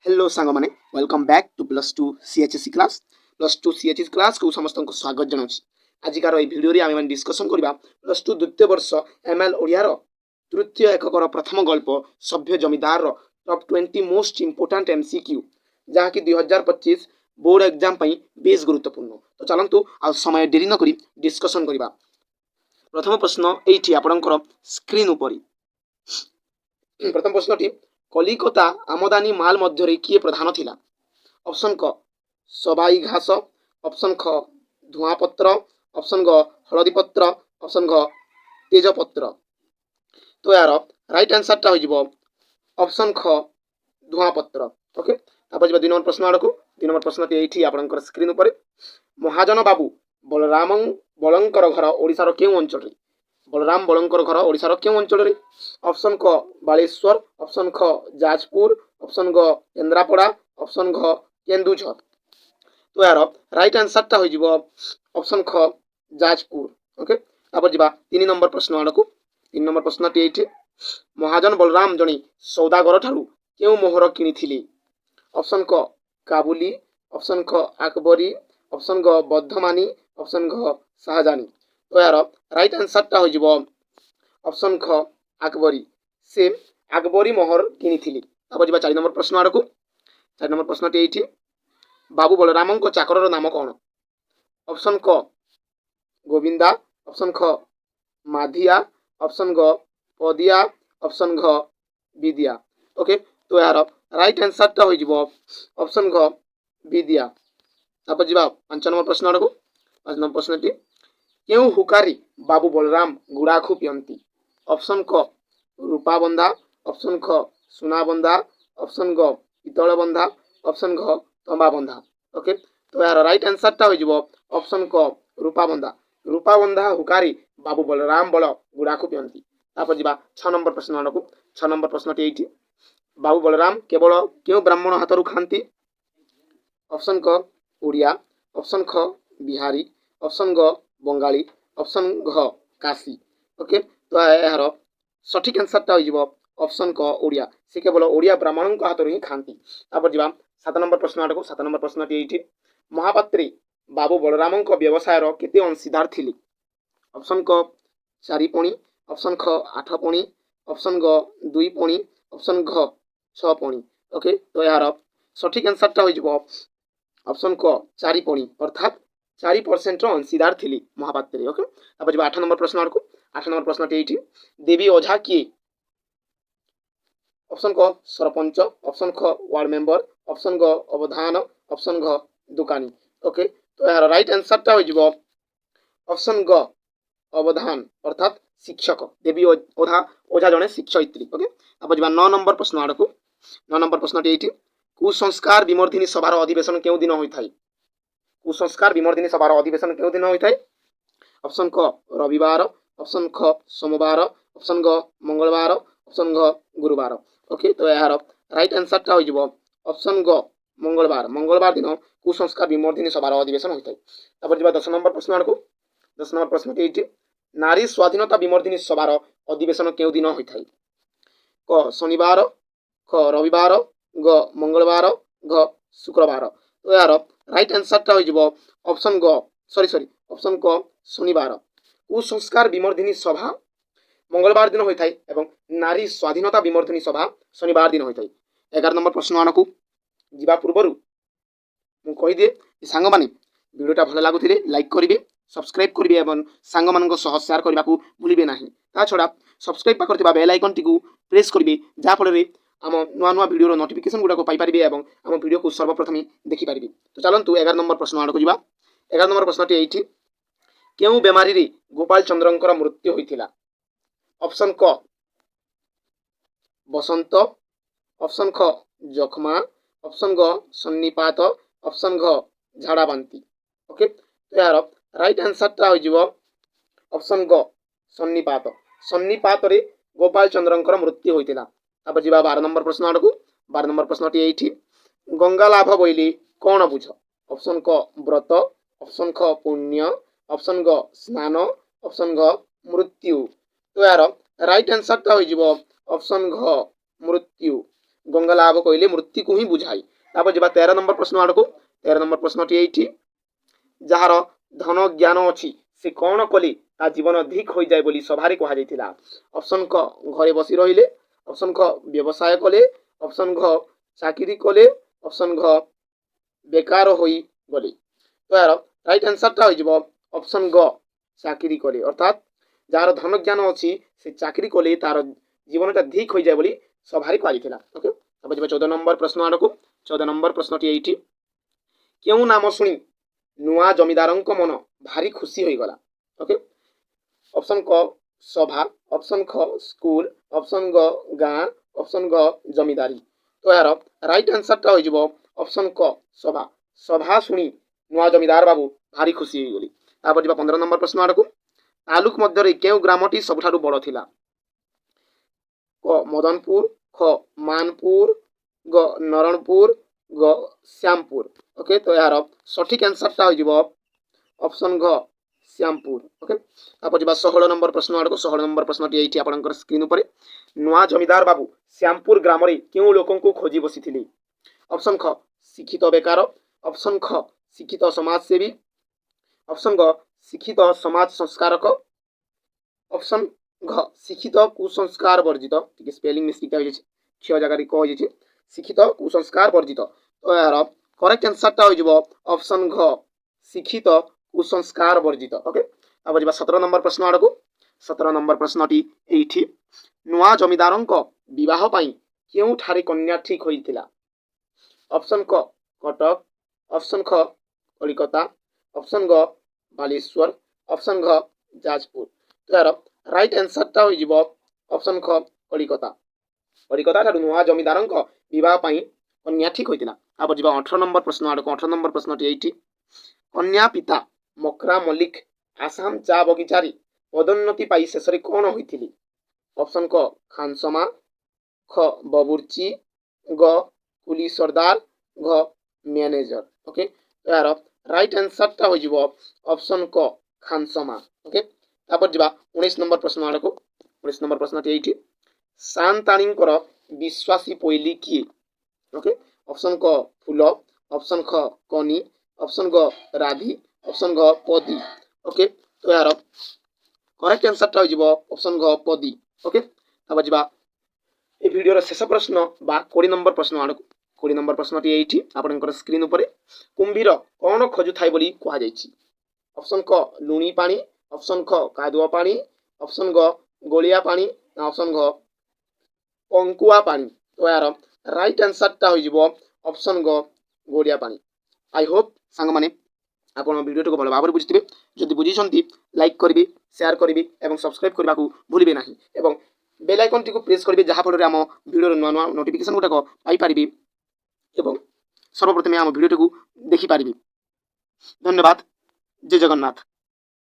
Hello सांग माने welcome back to +2 CHSC class +2 CHSC class को समस्त को स्वागत जनाऊँ। आजिकार ये भिडियो रे आमे डिस्कशन करबा +2 द्वितीय वर्ष एमएल ओडियार तृतीय एककर प्रथम गल्प सभ्य zamindar top 20 most important MCQ जहाँ कि 2025 बोर्ड एग्जाम पई बेस गुरुत्वपूर्ण। तो चलंतु आ समय देरी न करी डिस्कशन करबा। प्रथम प्रश्न एठी आपनकर स्क्रीन उपरी। प्रथम प्रश्नटी कलिकता आमदानी माल मध्य किए प्रधान थिला? ऑप्शन क सबाई घास, ऑप्शन ख धुआपत्र, ऑप्शन ग हलदी पत्र, ऑप्शन घ तेजपत्र। तो यार राइट आंसर टा हो ऑप्शन ख धुआपत्र। ओके तापर जब 2 नंबर प्रश्न आड़क 2 नंबर प्रश्न ये आपंकर स्क्रीन पर महाजन बाबू बलराम बलंकर घर ओडिशार केउं अंचल? बलराम बलंकर घर ओडिशार केउं अंचल? ऑप्शन क बालेश्वर, ऑप्शन ख जाजपुर, ऑप्शन ग केन्द्रापड़ा, ऑप्शन घ केन्दुझर। तो यार राइट आंसर टा हो ऑप्शन ख जाजपुर। ओके तापर जिबा 3 नंबर प्रश्न आड़क 3 नंबर प्रश्न ये महाजन बलराम जणी सौदागर ठारू केउं मोहर किनिथिले? ऑप्शन क काबुली, ऑप्शन ख आकबरी, ऑप्शन ग बद्धमानी, ऑप्शन घ शाहजानी। तो यार राइट आंसर टा हो ऑप्शन ख आकबरी से आकबरी मोहर किनिथिले। तापर जिबा 4 नंबर प्रश्न आड़क 4 नंबर प्रश्न ये बाबू बलराम को चाकर नाम कौन? ऑप्शन क गोविंदा, ऑप्शन ख माधिया, ऑप्शन ग पदिया, ऑप्शन घ विद्या। ओके तो यार राइट आंसर टा हो ऑप्शन घ विद्या। तापर जिबा 5 नंबर प्रश्न आड़क 5 नंबर प्रश्न केउं हुकारी बाबू बलराम गुड़ाखु पियंती? ऑप्शन क रूपा बंधा, ऑप्शन ख सुना बंधा, ऑप्शन ग पितल बंधा, ऑप्शन घ तंबा बंधा। ओके तो यार राइट आंसर टा हो ऑप्शन क रूपा बंधा। रूपा बंधा हुकारी बाबू बलराम बल गुड़ाखु पियंती। तापर जिबा 6 नंबर प्रश्न आड़क 6 नंबर प्रश्न ये बाबू बलराम केवल केउं ब्राह्मण हाथरू खाती? ऑप्शन क उड़िया, ऑप्शन ख बिहारी, ऑप्शन ग बंगाली, ऑप्शन घ काशी। ओके तो यार सठिक आंसर टा हो ऑप्शन क उड़िया से केवल उड़िया ब्राह्मण हाथ ही खाती। तापर जिबा 7 नंबर प्रश्न आड़क 7 नंबर प्रश्न ये महापात्री बाबू बलराम व्यवसाय केते अंशीदार थिले? ऑप्शन क 4 पणी, ऑप्शन ख 8 पणी, ऑप्शन ग 2 पणी, ऑप्शन घ 6 पणी। ओके तो यार सठिक आंसर टा हो ऑप्शन क 4 पणी अर्थात 4% अंशीदार थिली महापात्री। ओके तापर जिबा 8 नंबर प्रश्न आड़क 8 नंबर प्रश्न ये देवी ओझा किए? ऑप्शन क सरपंच, ऑप्शन ख वार्ड मेंबर, ऑप्शन ग अवधान, ऑप्शन घ दुकानी। ओके तो यार राइट आंसर टा हो ऑप्शन ग अवधान अर्थात शिक्षक देवी ओझा ओझा जड़े शिक्षयित्री। ओके अब 9 नंबर प्रश्न आड़क 9 नंबर प्रश्न ये कुसंस्कार विमर्दिनी सभार अधिवेशन केउं दिन होता है? कुसंस्कार विमर्दिनी सभार अधिवेशन केउं दिन होता है? ऑप्शन क रविवार, ऑप्शन ख सोमवार, ऑप्शन ग मंगलवार, ऑप्शन घ गुरुवार। ओके तो यार राइट आंसर टा हो ऑप्शन ग मंगलवार। मंगलवार दिन कुसंस्कार विमर्दिनी सभार अधिवेशन होता है। तापर जिबा 10 नंबर प्रश्न आड़क 10 नंबर प्रश्न ये नारी स्वाधीनता विमर्दिनी सभार अधिवेशन केउं दिन होता है? क शनिवार, ख रविवार, ग मंगलवार, घ शुक्रवार। तो यार राइट आंसर टा हो ऑप्शन ग सॉरी ऑप्शन क शनिवार। कुसंस्कार विमर्दिनी सभा मंगलवार दिन होता है एवं नारी स्वाधीनता विमर्दिनी सभा शनिवार दिन होता है। 11 नंबर प्रश्न आड़क जीवा पूर्वर मु कहीदिए सांग माने वीडियोटा भल लगुले लाइक करेंगे, सब्सक्राइब करेंगे और सांग मान सह शेयर करने को भूलिए ना। ता छड़ा सब्सक्राइब कर बेल आइकन टी प्रेस करेंगे जहाँफल आम नुआ नुआ वीडियो नोटिफिकेशन गुड़ाक पाइपर और आम वीडियो को सर्वप्रथम देखिपारे। तो चलतु 11 नंबर प्रश्न आड़क जा। 11 नंबर प्रश्न ये केउं बेमारी गोपाल चंद्रंकर मृत्यु होता? ऑप्शन क बसंत, ऑप्शन ख जखमा, ऑप्शन ग सन्निपात, ऑप्शन घ झाड़ा बांती। ओके तो यार राइट आंसर टा हो ऑप्शन ग सन्निपात। सन्निपात रे गोपाल चंद्रंकर मृत्यु होता। तापर जिबा 12 नंबर प्रश्न आड़क 12 नंबर प्रश्न ये गंगा लाभ बोइले कौन बुझ? ऑप्शन क व्रत, ऑप्शन ख पुण्य, ऑप्शन ग स्नान, ऑप्शन घ मृत्यु। तो यार राइट आंसर टा हो ऑप्शन घ मृत्यु। ଗଙ୍ଗା ଲାଭ କହିଲେ ମୃତ୍ୟୁକୁ ହିଁ ବୁଝାଏ। ତାପରେ ଯିବା 13 ନମ୍ବର ପ୍ରଶ୍ନ ଆଡ଼କୁ। 13 ନମ୍ବର ପ୍ରଶ୍ନଟି ଏଇଠି, ଯାହାର ଧନ ଜ୍ଞାନ ଅଛି ସେ କ'ଣ କଲେ ତା ଜୀବନ ଧିକ୍ ହୋଇଯାଏ ବୋଲି ସଭାରେ କୁହାଯାଇଥିଲା? ଅପସନ୍ କ ଘରେ ବସି ରହିଲେ, ଅପସନ୍ କ ବ୍ୟବସାୟ କଲେ, ଅପସନ୍ ଘ ଚାକିରି କଲେ, ଅପସନ୍ ଘ ବେକାର ହୋଇଗଲେ। ତ ଏହାର ରାଇଟ୍ ଆନ୍ସରଟା ହୋଇଯିବ ଅପସନ୍ ଗ ଚାକିରି କଲେ। ଅର୍ଥାତ୍ ଯାହାର ଧନ ଜ୍ଞାନ ଅଛି ସେ ଚାକିରି କଲେ ତାର ଜୀବନଟା ଧିକ୍ ହୋଇଯାଏ ବୋଲି ସଭାରେ କୁହାଯାଇଥିଲା। ଓକେ, ତାପରେ ଯିବା 14 ନମ୍ବର ପ୍ରଶ୍ନ ଆଡ଼କୁ। 14 ନମ୍ବର ପ୍ରଶ୍ନଟି ଏଇଠି, କେଉଁ ନାମ ଶୁଣି ନୂଆ ଜମିଦାରଙ୍କ ମନ ଭାରି ଖୁସି ହୋଇଗଲା? ଓକେ, ଅପସନ୍ କ ସଭା, ଅପସନ୍ ଖ ସ୍କୁଲ, ଅପସନ୍ ଗ ଗାଁ, ଅପସନ୍ ଗ ଜମିଦାରୀ। ତ ଏହାର ରାଇଟ୍ ଆନ୍ସରଟା ହୋଇଯିବ ଅପସନ୍ କ ସଭା। ସଭା ଶୁଣି ନୂଆ ଜମିଦାର ବାବୁ ଭାରି ଖୁସି ହୋଇଗଲେ। ତାପରେ ଯିବା 15 ନମ୍ବର ପ୍ରଶ୍ନ ଆଡ଼କୁ। ତାଲୁକ ମଧ୍ୟରେ କେଉଁ ଗ୍ରାମଟି ସବୁଠାରୁ ବଡ଼ ଥିଲା? କ ମଦନପୁର, ଖ ମାନପୁର, ଗ ନରଣପୁର, ଗ ଶ୍ୟାମପୁର। ଓକେ, ତ ଏହାର ସଠିକ୍ ଆନ୍ସରଟା ହୋଇଯିବ ଅପସନ୍ ଘ ଶ୍ୟାମପୁର। ଓକେ, ତାପରେ ଯିବା 16 ନମ୍ବର ପ୍ରଶ୍ନ ଆଡ଼କୁ। 16 ନମ୍ବର ପ୍ରଶ୍ନଟି ଏଇଠି ଆପଣଙ୍କର ସ୍କ୍ରିନ୍ ଉପରେ। ନୂଆ ଜମିଦାର ବାବୁ ଶ୍ୟାମପୁର ଗ୍ରାମରେ କେଉଁ ଲୋକଙ୍କୁ ଖୋଜି ବସିଥିଲେ? ଅପସନ୍ ଖ ଶିକ୍ଷିତ ବେକାର, ଅପସନ୍ ଖ ଶିକ୍ଷିତ ସମାଜସେବୀ, ଅପସନ୍ ଗ ଶିକ୍ଷିତ ସମାଜ ସଂସ୍କାରକ, ଅପସନ୍ ଘ ଶିକ୍ଷିତ କୁସଂସ୍କାର ବର୍ଜିତ। ଟିକେ ସ୍ପେଲିଂ ମିଷ୍ଟେକ୍ଟା ହୋଇଯାଇଛି, କ୍ଷୟ ଜାଗାରେ କ ହୋଇଯାଇଛି, ଶିକ୍ଷିତ କୁସଂସ୍କାର ବର୍ଜିତ। ତ ଏହାର କରେକ୍ଟ ଆନ୍ସରଟା ହୋଇଯିବ ଅପସନ୍ ଘ ଶିକ୍ଷିତ କୁସଂସ୍କାର ବର୍ଜିତ। ଓକେ, ତାପରେ ଯିବା 17 ନମ୍ବର ପ୍ରଶ୍ନ ଆଡ଼କୁ। 17 ନମ୍ବର ପ୍ରଶ୍ନଟି ଏଇଠି, ନୂଆ ଜମିଦାରଙ୍କ ବିବାହ ପାଇଁ କେଉଁଠାରେ କନ୍ୟା ଠିକ୍ ହୋଇଥିଲା? ଅପସନ୍ କ କଟକ, ଅପସନ୍ ଖ କଲିକତା, ଅପସନ୍ ଗ ବାଲେଶ୍ୱର, ଅପସନ୍ ଘ ଯାଜପୁର। ତ ଏହାର ରାଇଟ୍ ଆନ୍ସରଟା ହୋଇଯିବ ଅପସନ୍ ଖ କଲିକତା। କଲିକତା ଠାରୁ ନୂଆ ଜମିଦାରଙ୍କ ବିବାହ ପାଇଁ କନ୍ୟା ଠିକ୍ ହୋଇଥିଲା। ତାପରେ ଯିବା 18 ନମ୍ବର ପ୍ରଶ୍ନ ଆଡ଼କୁ। 18 ନମ୍ବର ପ୍ରଶ୍ନଟି ଏଇଠି, କନ୍ୟା ପିତା ମକ୍ରା ମଲ୍ଲିକ ଆସାମ ଚା ବଗିଚାରେ ପଦୋନ୍ନତି ପାଇ ଶେଷରେ କ'ଣ ହୋଇଥିଲେ? ଅପସନ୍ କ ଖାନସମା, ଖ ବବୁର୍ଚି, ଗ କୁଲି ସର୍ଦ୍ଦାର, ଘ ମ୍ୟାନେଜର। ଓକେ, ଏହାର ରାଇଟ୍ ଆନ୍ସରଟା ହୋଇଯିବ ଅପସନ୍ କ ଖାନସମା। ଓକେ, ତାପରେ ଯିବା 19 ନମ୍ବର ପ୍ରଶ୍ନ ଆଡ଼କୁ। 19 ନମ୍ବର ପ୍ରଶ୍ନଟି ଏଇଠି, ସାନ୍ତାଣୀଙ୍କର ବିଶ୍ୱାସୀ ପୋଇଲି କିଏ? ଓକେ, ଅପସନ୍ କ ଫୁଲ, ଅପସନ୍ ଖ କନି, ଅପସନ୍ ଗ ରାଧି, ଅପସନ୍ ଘ ପଦୀ। ଓକେ, ତ ଏହାର କରେକ୍ଟ ଆନ୍ସରଟା ହୋଇଯିବ ଅପସନ୍ ଘ ପଦୀ। ଓକେ, ତାପରେ ଯିବା এই ভিডিওর শেষ প্রশ্ন বা 20 নম্বর প্রশ্ন আড়କୁ। 20 নম্বর প্রশ্নটি এইটি আপনার স্ক্রিন উপরে। কুম্ভীর କ'ଣ ଖୋଜୁଥାଏ ବୋଲି କୁହାଯାଇଛି? ଅପସନ୍ କ ଲୁଣି ପାଣି, ଅପସନ୍ ଖ କାଦୁଅ ପାଣି, ଅପସନ୍ ଗ ଗୋଳିଆ ପାଣି, ନା ଅପସନ୍ ଘ ପଙ୍କୁଆ ପାଣି। ତ ଏହାର ରାଇଟ୍ ଆନ୍ସରଟା ହୋଇଯିବ ଅପସନ୍ ଗ ଗୋଳିଆ ପାଣି। ଆଇ ହୋପ୍ ସାଙ୍ଗମାନେ ଆପଣ ଭିଡ଼ିଓଟିକୁ ଭଲ ଭାବରେ ବୁଝିଥିବେ। ଯଦି ବୁଝିଛନ୍ତି ଲାଇକ୍ କରିବେ, ସେୟାର କରିବେ ଏବଂ ସବସ୍କ୍ରାଇବ୍ କରିବାକୁ ଭୁଲିବେ ନାହିଁ ଏବଂ ବେଲ୍ ଆଇକନ୍ଟିକୁ ପ୍ରେସ୍ କରିବେ, ଯାହାଫଳରେ ଆମ ଭିଡ଼ିଓର ନୂଆ ନୂଆ ନୋଟିଫିକେସନ୍ ଗୁଡ଼ାକ ପାଇପାରିବେ ଏବଂ ସର୍ବପ୍ରଥମେ ଆମ ଭିଡ଼ିଓଟିକୁ ଦେଖିପାରିବେ। ଧନ୍ୟବାଦ। ଜୟ ଜଗନ୍ନାଥ।